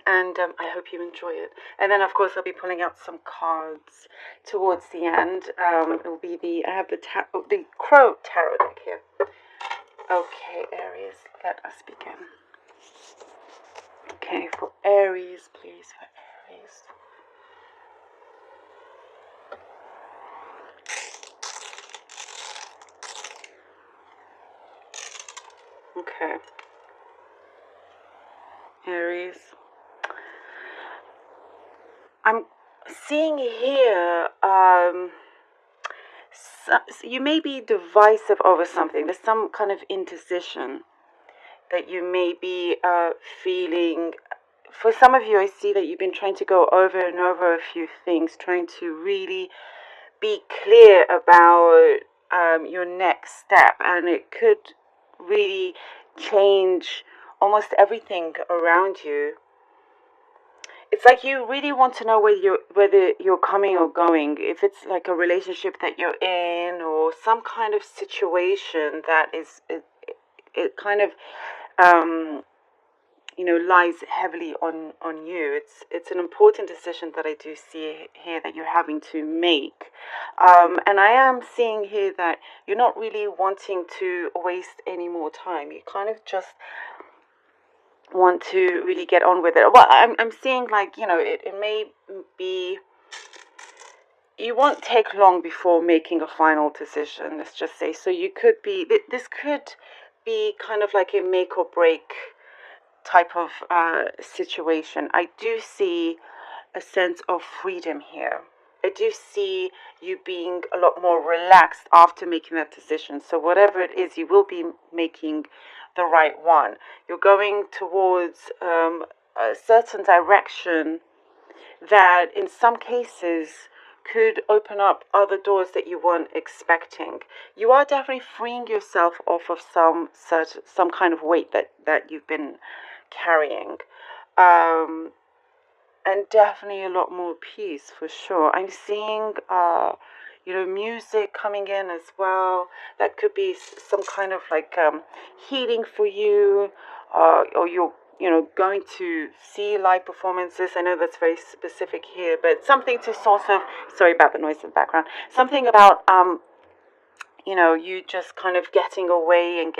and I hope you enjoy it. And then, of course, I'll be pulling out some cards towards the end. It will be I have the Crow Tarot deck here. Okay, Aries, let us begin. Okay, for Aries, please, for Aries. Okay. Aries. I'm seeing here, so you may be divisive over something. There's some kind of indecision that you may be feeling. For some of you, I see that you've been trying to go over and over a few things, trying to really be clear about your next step, and it could really change almost everything around you. It's like you really want to know whether you're coming or going. If it's like a relationship that you're in, or some kind of situation that is it kind of lies heavily on you. It's an important decision that I do see here that you're having to make, and I am seeing here that you're not really wanting to waste any more time. You kind of just want to really get on with it. Well, I'm seeing like, it may be, you won't take long before making a final decision, let's just say. So you could be, this could be kind of like a make or break type of situation. I do see a sense of freedom here. I do see you being a lot more relaxed after making that decision. So whatever it is, you will be making the right one. You're going towards a certain direction that in some cases could open up other doors that you weren't expecting. You are definitely freeing yourself off of some kind of weight that you've been carrying. And definitely a lot more peace, for sure. I'm seeing, music coming in as well. That could be some kind of like healing for you, or you're, going to see live performances. I know that's very specific here, but something to sort of, sorry about the noise in the background, something about, you just kind of getting away and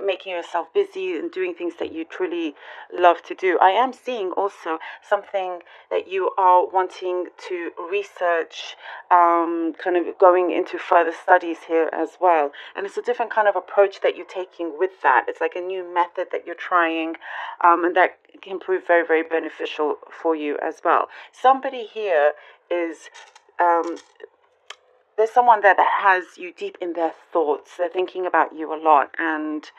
making yourself busy and doing things that you truly love to do. I am seeing also something that you are wanting to research, kind of going into further studies here as well. And it's a different kind of approach that you're taking with that. It's like a new method that you're trying, and that can prove very, very beneficial for you as well. Somebody here is, there's someone there that has you deep in their thoughts. They're thinking about you a lot, and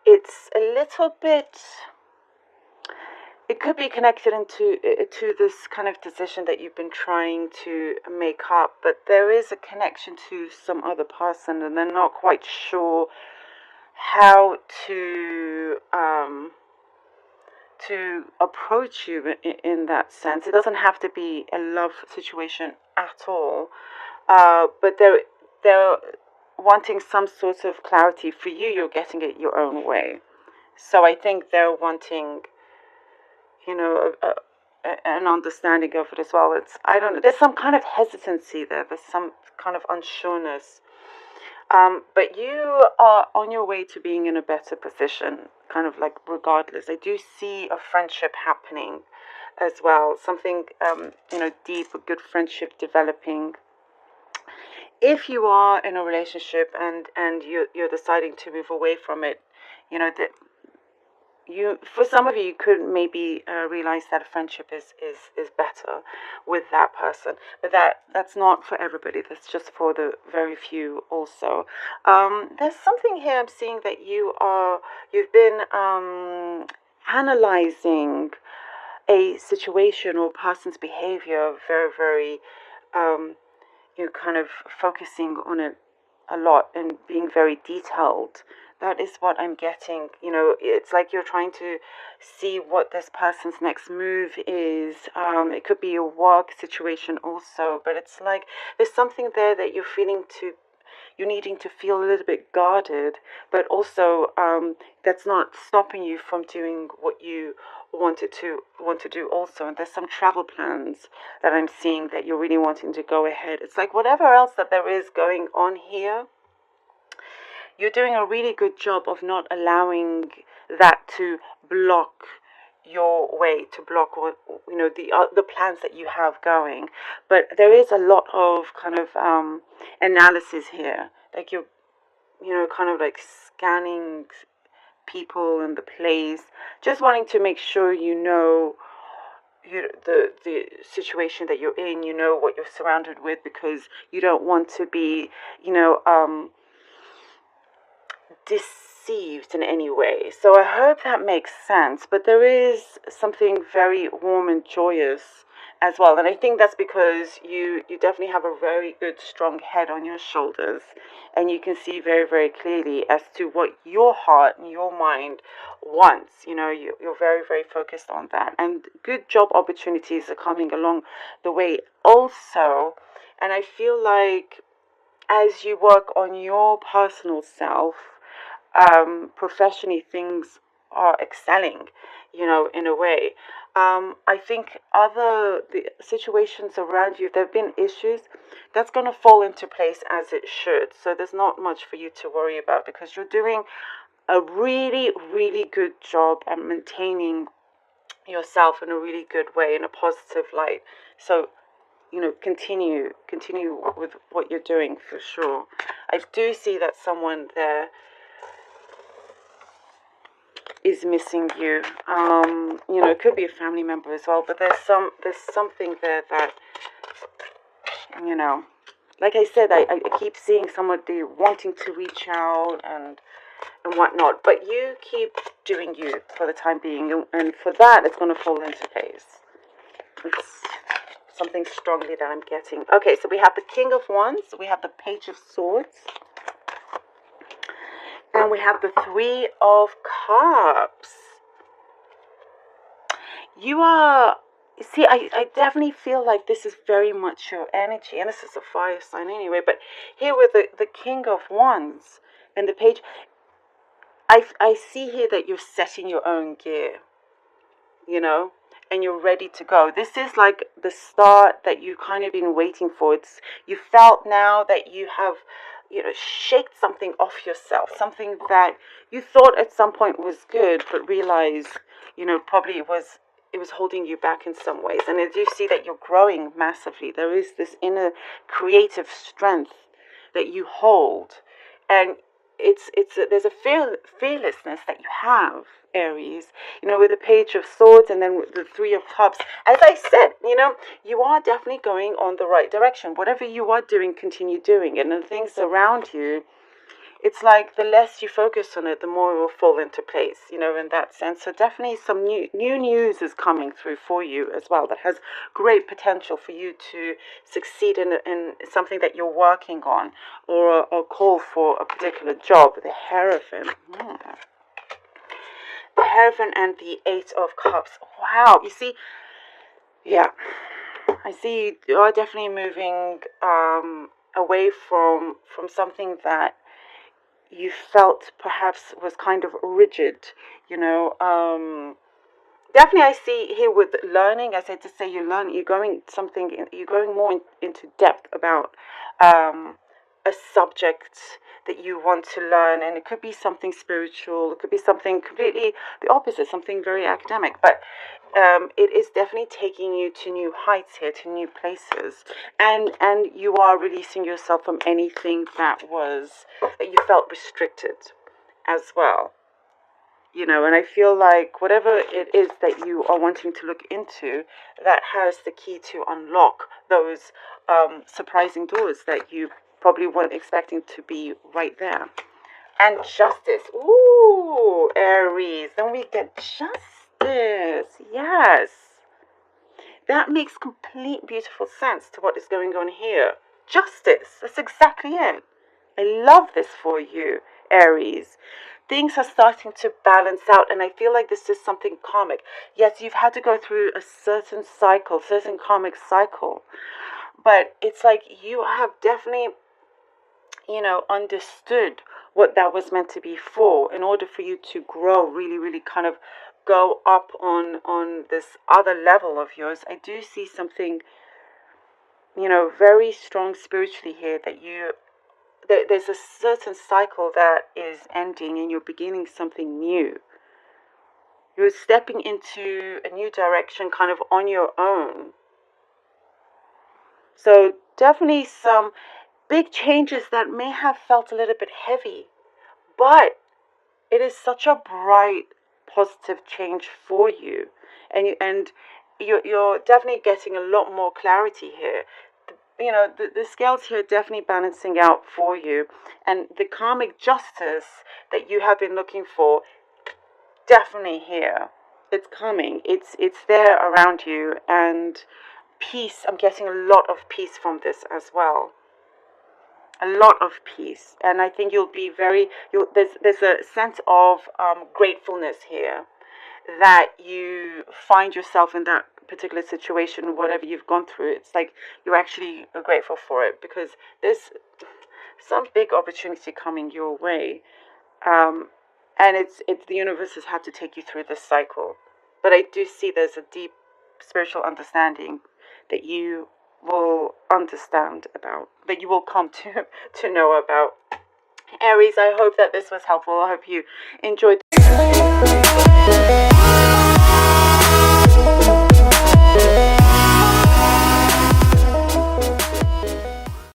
it's a little bit, it could be connected to this kind of decision that you've been trying to make up, but there is a connection to some other person, and they're not quite sure how to approach you in that sense. It doesn't have to be a love situation at all, but they're wanting some sort of clarity. For you, you're getting it your own way. So I think they're wanting, an understanding of it as well. I don't know, there's some kind of hesitancy there. There's some kind of unsureness. But you are on your way to being in a better position, kind of like regardless. I do see a friendship happening as well. Something, deep, a good friendship developing. If you are in a relationship and you're deciding to move away from it, that for some of you, you could maybe realize that a friendship is better with that person, but that's not for everybody. That's just for the very few. Also, there's something here I'm seeing that you've been analyzing a situation or person's behavior very, very, kind of focusing on it a lot and being very detailed. That is what I'm getting. It's like you're trying to see what this person's next move is. It could be a work situation also, but it's like there's something there that you're feeling you needing to feel a little bit guarded, but also that's not stopping you from doing what you want to do also. And there's some travel plans that I'm seeing that you're really wanting to go ahead. It's like whatever else that there is going on here, you're doing a really good job of not allowing that to block your way, to block what the plans that you have going. But there is a lot of kind of analysis here, like you're kind of like scanning people and the place, just wanting to make sure the situation that you're in, what you're surrounded with, because you don't want to be deceived in any way. So I hope that makes sense. But there is something very warm and joyous as well. And I think that's because you definitely have a very good, strong head on your shoulders. And you can see very, very clearly as to what your heart and your mind wants. You're very, very focused on that. And good job opportunities are coming along the way also. And I feel like as you work on your personal self, professionally, things are excelling, in a way. I think the situations around you, there have been issues, that's going to fall into place as it should. So there's not much for you to worry about, because you're doing a really, really good job at maintaining yourself in a really good way, in a positive light. So continue with what you're doing for sure. I do see that someone there is missing you. It could be a family member as well, but there's something there that, like I said, I keep seeing somebody wanting to reach out and whatnot, but you keep doing you for the time being, and for that, it's going to fall into place. It's something strongly that I'm getting. Okay, so we have the King of Wands, we have the Page of Swords, and we have the Three of Cups. I definitely feel like this is very much your energy, and this is a fire sign anyway, but here with the King of Wands and the Page, I see here that you're setting your own gear, and you're ready to go. This is like the start that you kind of been waiting for. You felt now that you have, shaked something off yourself, something that you thought at some point was good, but realized, probably it was holding you back in some ways. And as you see that you're growing massively, there is this inner creative strength that you hold, and there's a fearlessness that you have, Aries, with the Page of Swords and then with the Three of Cups. As I said, you are definitely going on the right direction. Whatever you are doing, continue doing it. And the things around you, it's like the less you focus on it, the more it will fall into place, in that sense. So definitely some new news is coming through for you as well that has great potential for you to succeed in something that you're working on, or call for a particular job. The Hierophant. The Hierophant and the Eight of Cups. Wow, you see, yeah, I see you are definitely moving away from something that you felt perhaps was kind of rigid, definitely I see here with learning, as I just say, you're going more into depth about a subject that you want to learn, and it could be something spiritual, it could be something completely the opposite, something very academic, but it is definitely taking you to new heights here, to new places, and you are releasing yourself from anything that you felt restricted as well, and I feel like whatever it is that you are wanting to look into, that has the key to unlock those surprising doors that you probably weren't expecting to be right there. And Justice. Ooh, Aries. Then we get Justice. Yes. That makes complete beautiful sense to what is going on here. Justice. That's exactly it. I love this for you, Aries. Things are starting to balance out, and I feel like this is something karmic. Yes, you've had to go through a certain karmic cycle, but it's like you have definitely understood what that was meant to be for, in order for you to grow, really, really kind of go up on this other level of yours. I do see something, very strong spiritually here, that there's a certain cycle that is ending and you're beginning something new. You're stepping into a new direction kind of on your own. So definitely some big changes that may have felt a little bit heavy, but it is such a bright, positive change for you, and you're definitely getting a lot more clarity here. The scales here are definitely balancing out for you, and the karmic justice that you have been looking for, definitely here. It's coming. It's there around you, and peace. I'm getting a lot of peace from this as well. A lot of peace, and I think you'll be there's a sense of gratefulness here, that you find yourself in that particular situation, whatever you've gone through. It's like you're actually grateful for it, because there's some big opportunity coming your way, and it's the universe has had to take you through this cycle. But I do see there's a deep spiritual understanding that you will understand about, that you will come to know about. Aries, I hope that this was helpful. I hope you enjoyed.